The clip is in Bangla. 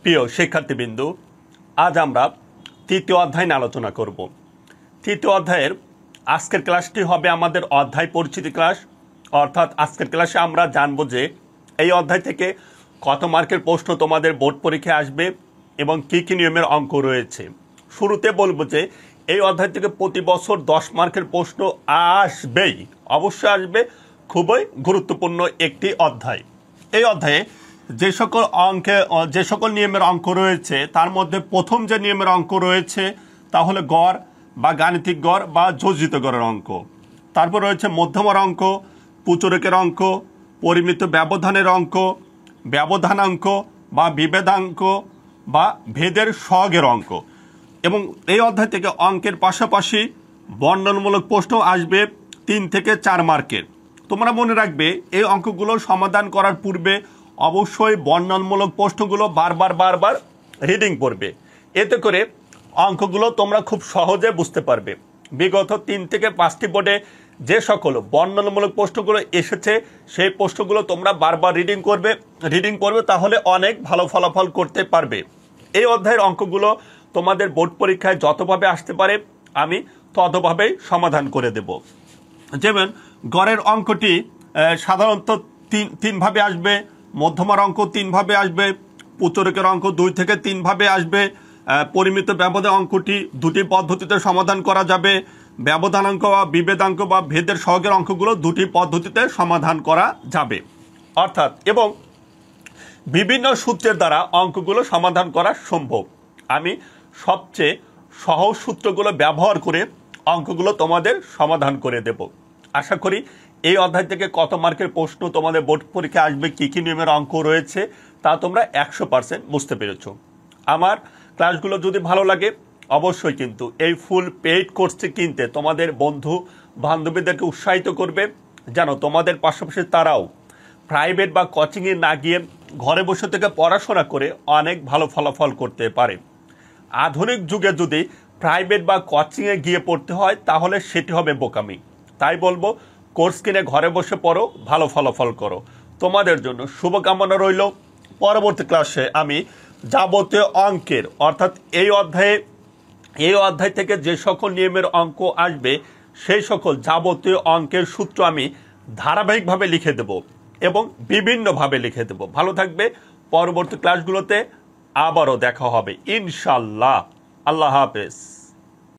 প্রিয় শিক্ষার্থীবৃন্দ, আজ আমরা তৃতীয় অধ্যায় নিয়ে আলোচনা করব। তৃতীয় অধ্যায়ের আজকের ক্লাসটি হবে আমাদের অধ্যায় পরিচিতি ক্লাস। অর্থাৎ আজকের ক্লাসে আমরা জানব যে এই অধ্যায় থেকে কত মার্কের প্রশ্ন তোমাদের বোর্ড পরীক্ষায় আসবে এবং কী কী নিয়মের অঙ্ক রয়েছে। শুরুতে বলবো যে এই অধ্যায় থেকে প্রতি বছর 10 মার্কের প্রশ্ন আসবেই, অবশ্যই আসবে। খুবই গুরুত্বপূর্ণ একটি অধ্যায়। এই অধ্যায়ে যে সকল নিয়মের অঙ্ক রয়েছে তার মধ্যে প্রথম যে নিয়মের অঙ্ক রয়েছে তা হলো গড় বা গাণিতিক গড় বা যোজিত গড়ের অঙ্ক। তারপর রয়েছে মধ্যমার অঙ্ক, পুচুরকের অঙ্ক, পরিমিত ব্যবধানের অঙ্ক, ব্যবধানাঙ্ক বা বিভেদাঙ্ক বা ভেদের সহগের অঙ্ক। এবং এই অধ্যায় থেকে অঙ্কের পাশাপাশি বর্ণনামূলক প্রশ্ন আসবে 3 থেকে 4 মার্কের। তোমরা মনে রাখবে এই অঙ্কগুলো সমাধান করার পূর্বে অবশ্যই বর্ণনামূলক প্রশ্নগুলো বারবার রিডিং পড়বে। এতে করে অঙ্কগুলো তোমরা খুব সহজে বুঝতে পারবে। বিগত 3 থেকে 5টি বোর্ডে যে সকল বর্ণনামূলক প্রশ্নগুলো এসেছে সেই প্রশ্নগুলো তোমরা বারবার রিডিং করবে, তাহলে অনেক ভালো ফলাফল করতে পারবে। এই অধ্যায়ের অঙ্কগুলো তোমাদের বোর্ড পরীক্ষায় যতভাবে আসতে পারে আমি ততভাবেই সমাধান করে দেব। যেমন গড়ের অঙ্কটি সাধারণত তিন ভাবে আসবে, মধ্যমার অঙ্ক 3 ভাবে আসবে, পুচুরকের অঙ্ক 2 থেকে 3 ভাবে আসবে, পরিমিত ব্যবধান অঙ্কটি 2টি পদ্ধতিতে সমাধান করা যাবে, ব্যবধানাঙ্ক বা বিভেদাঙ্ক বা ভেদের সহগের অঙ্কগুলো 2টি পদ্ধতিতে সমাধান করা যাবে। অর্থাৎ এবং বিভিন্ন সূত্রের দ্বারা অঙ্কগুলো সমাধান করা সম্ভব। আমি সবচেয়ে সহজ সূত্রগুলো ব্যবহার করে অঙ্কগুলো তোমাদের সমাধান করে দেব। আশা করি এই অধ্যায় থেকে কত মার্কের প্রশ্ন তোমাদের বোর্ড পরীক্ষায় আসবে, কী কী নিয়মের অঙ্ক রয়েছে তা তোমরা 100% বুঝতে পেরেছ। আমার ক্লাসগুলো যদি ভালো লাগে অবশ্যই কিন্তু এই ফুল পেইড কোর্সটি কিনতে তোমাদের বন্ধু বান্ধবীদেরকে উৎসাহিত করবে, যেন তোমাদের পাশাপাশি তারাও প্রাইভেট বা কোচিংয়ে না গিয়ে ঘরে বসে থেকে পড়াশোনা করে অনেক ভালো ফলাফল করতে পারে। আধুনিক যুগে যদি প্রাইভেট বা কোচিংয়ে গিয়ে পড়তে হয় তাহলে সেটি হবে বোকামি। তাই বলবো কোর্স কিনে ঘরে বসে পড়ো, ভালো ফলাফল করো। তোমাদের জন্য শুভকামনা রইল। পরবর্তী ক্লাসে আমি যাবতীয় অঙ্কের অর্থাৎ এই অধ্যায় থেকে যে সকল নিয়মের অঙ্ক আসবে সেই সকল যাবতীয় অঙ্কের সূত্র আমি ধারাবাহিকভাবে লিখে দেব এবং বিভিন্নভাবে লিখে দেব। ভালো থাকবে। পরবর্তী ক্লাসগুলোতে আবারও দেখা হবে ইনশাল্লাহ। আল্লাহ হাফেজ।